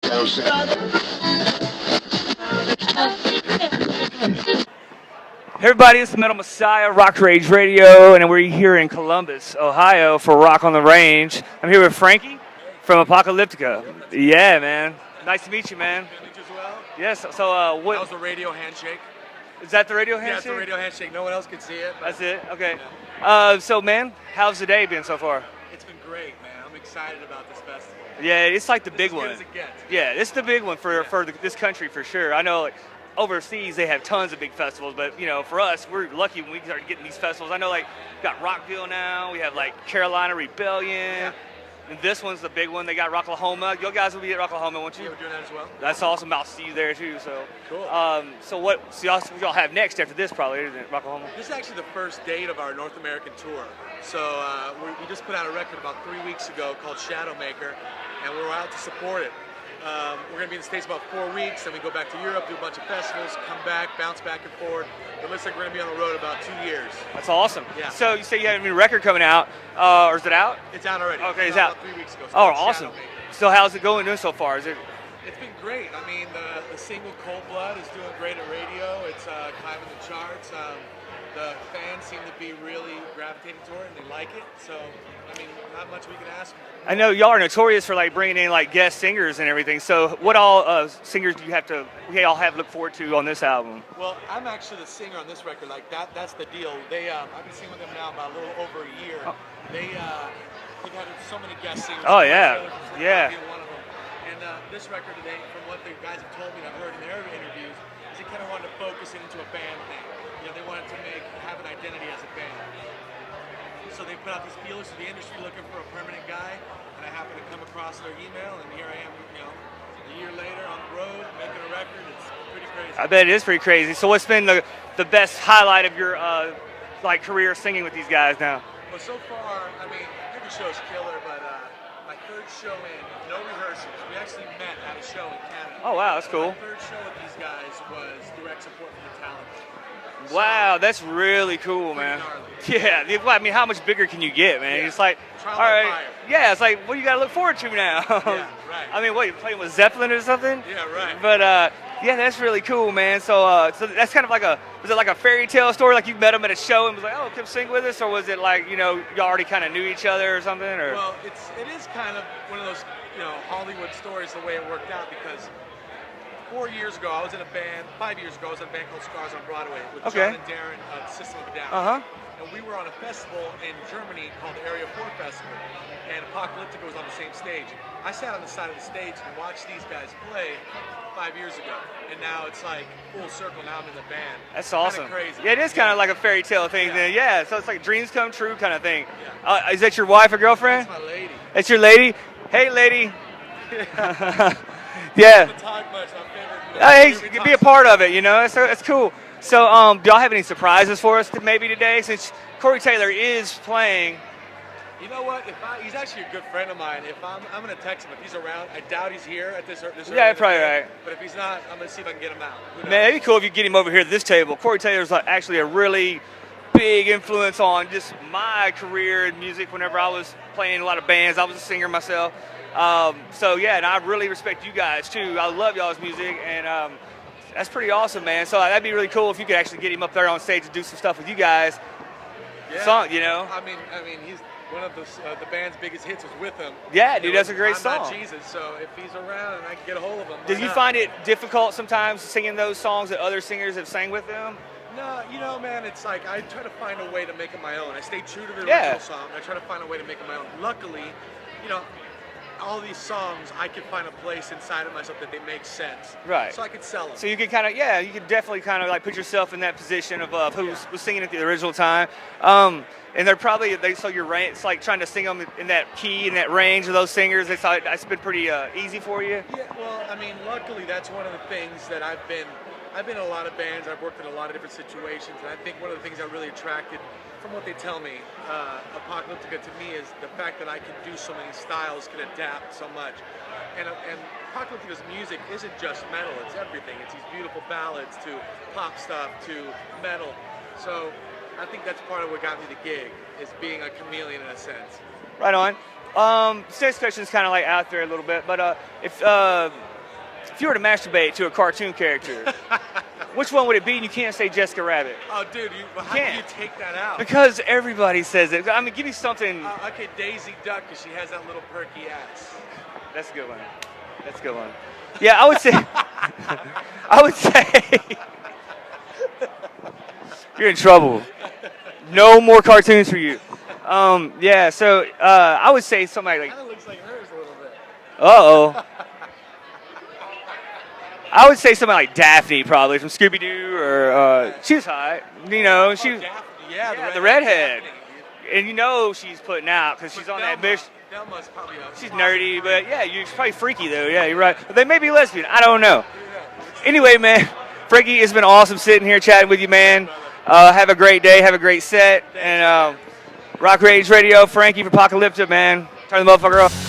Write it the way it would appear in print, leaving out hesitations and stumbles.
Hey everybody, it's the Metal Messiah, Rock Rage Radio, and we're here in Columbus, Ohio for Rock on the Range. I'm here with Frankie from Apocalyptica. Yeah, man. Nice to meet you, man. Good to meet you as well. Yes, so what... That was the radio handshake. Is that the radio handshake? Yeah, it's the radio handshake. No one else can see it. That's it? Okay. Yeah. So, man, how's the day been so far? It's been great, man. I'm excited about this festival. Yeah, it's like the big as one. Good as it gets. Yeah, it's the big one for this country for sure. I know, like, overseas they have tons of big festivals, but you know, for us, we're lucky when we start getting these festivals. I know, like, we got Rockville now. We have like Carolina Rebellion. Yeah. And this one's the big one. They got Rocklahoma. You guys will be at Rocklahoma, won't you? Yeah, we're doing that as well. That's awesome. I'll see you there too. So cool. So y'all have next after this probably, isn't it, Rocklahoma? This is actually the first date of our North American tour. So we just put out a record about 3 weeks ago called Shadowmaker, and we were out to support it. We're going to be in the States about 4 weeks, then we go back to Europe, do a bunch of festivals, come back, bounce back and forth. It looks like we're going to be on the road about 2 years. That's awesome. Yeah. So you say you have a new record coming out, or is it out? It's out already. Okay, it's out. About 3 weeks ago. Oh, awesome. So how's it going so far? Is it? It's been great. I mean, the single Cold Blood is doing great at radio. It's climbing the charts. The fans seem to be really gravitating toward it, and they like it. So, I mean, not much we can ask for. I know y'all are notorious for like bringing in like guest singers and everything. So, what all singers do we all have to look forward to on this album? Well, I'm actually the singer on this record. Like that's the deal. I've been singing with them now about a little over a year. Oh. They've had so many guest singers. Oh yeah, yeah. One of them. And this record today, from what the guys have told me and I've heard in their interviews, is they kind of wanted to focus it into a band thing. You know, they wanted to have an identity as a band. So they put out these feelers to the industry looking for a permanent guy, and I happened to come across their email, and here I am, you know, a year later on the road, making a record. It's pretty crazy. I bet it is pretty crazy. So what's been the best highlight of your like career singing with these guys now? Well, so far, I mean, every show is killer, but my third show in, no rehearsals. We actually met at a show in Canada. Oh wow, that's cool. My third show with these guys was direct support from Metallica. Wow, that's really cool, man. Yeah, I mean, how much bigger can you get, man? Yeah. It's like, all right, yeah, it's like, what do you got to look forward to now? Yeah, right. I mean, what, you playing with Zeppelin or something? Yeah, right. But yeah, that's really cool, man. So, so that's kind of like was it like a fairy tale story? Like you met them at a show and was like, oh, come sing with us, or was it like, you know, you already kind of knew each other or something? Or well, it is kind of one of those, you know, Hollywood stories the way it worked out because. 4 years ago, I was in a band. 5 years ago, I was in a band called Scars on Broadway with John and Darren of System of a Down. And we were on a festival in Germany called the Area 4 Festival, and Apocalyptica was on the same stage. I sat on the side of the stage and watched these guys play 5 years ago, and now it's like full circle. Now I'm in the band. That's awesome. Kinda crazy. Yeah, it is kind of like a fairy tale thing. Then, yeah. So it's like dreams come true kind of thing. Yeah. Is that your wife or girlfriend? That's my lady. That's your lady. Hey, lady. Yeah. Don't talk much. Hey, be a part of it, you know. So it's cool. So, do y'all have any surprises for us maybe today? Since Corey Taylor is playing. You know what? He's actually a good friend of mine. If I'm gonna text him if he's around. I doubt he's here at this. Yeah, probably right. But if he's not, I'm gonna see if I can get him out. Man, it'd be cool if you get him over here at this table. Corey Taylor's actually a really big influence on just my career in music. Whenever I was playing a lot of bands, I was a singer myself. So yeah, and I really respect you guys too. I love y'all's music, and that's pretty awesome, man. So that'd be really cool if you could actually get him up there on stage and do some stuff with you guys. Yeah. You know. I mean, he's one of the band's biggest hits was with him. Yeah, dude, that's a great I'm song. Not Jesus, so if he's around and I can get a hold of him. Did you find it difficult sometimes singing those songs that other singers have sang with them? No, you know, man, it's like I try to find a way to make it my own. I stay true to the original song. I try to find a way to make it my own. Luckily, you know, all these songs, I can find a place inside of myself that they make sense. Right. So I could sell them. So you could kind of, you could definitely kind of like put yourself in that position of who was singing at the original time. And they're probably, so your range, it's like trying to sing them in that key, in that range of those singers. They thought it's been pretty easy for you? Yeah, well, I mean, luckily that's one of the things that I've been in a lot of bands. I've worked in a lot of different situations. And I think one of the things that really attracted, from what they tell me, Apocalyptica to me is the fact that I can do so many styles, can adapt so much. And Apocalyptica's music isn't just metal, it's everything. It's these beautiful ballads to pop stuff to metal. So I think that's part of what got me the gig, is being a chameleon in a sense. Right on. This next question is kind of like out there a little bit, but if if you were to masturbate to a cartoon character, which one would it be? And you can't say Jessica Rabbit. Oh, dude, how can you take that out? Because everybody says it. I mean, give me something. Okay, Daisy Duck, because she has that little perky ass. That's a good one. That's a good one. Yeah, I would say. I would say. You're in trouble. No more cartoons for you. Yeah, so I would say somebody like. Kind of looks like hers a little bit. Uh-oh. I would say somebody like Daphne, probably from Scooby Doo, or she was hot. You know, she. Daphne, yeah, the redhead. And you know she's putting out because she's on that mission. Delma's probably she's nerdy, but yeah, she's probably freaky though. Yeah, you're right. But they may be lesbian. I don't know. Anyway, man, Frankie, it's been awesome sitting here chatting with you, man. Have a great day. Have a great set. And Rock Rage Radio, Frankie for Apocalyptica, man. Turn the motherfucker off.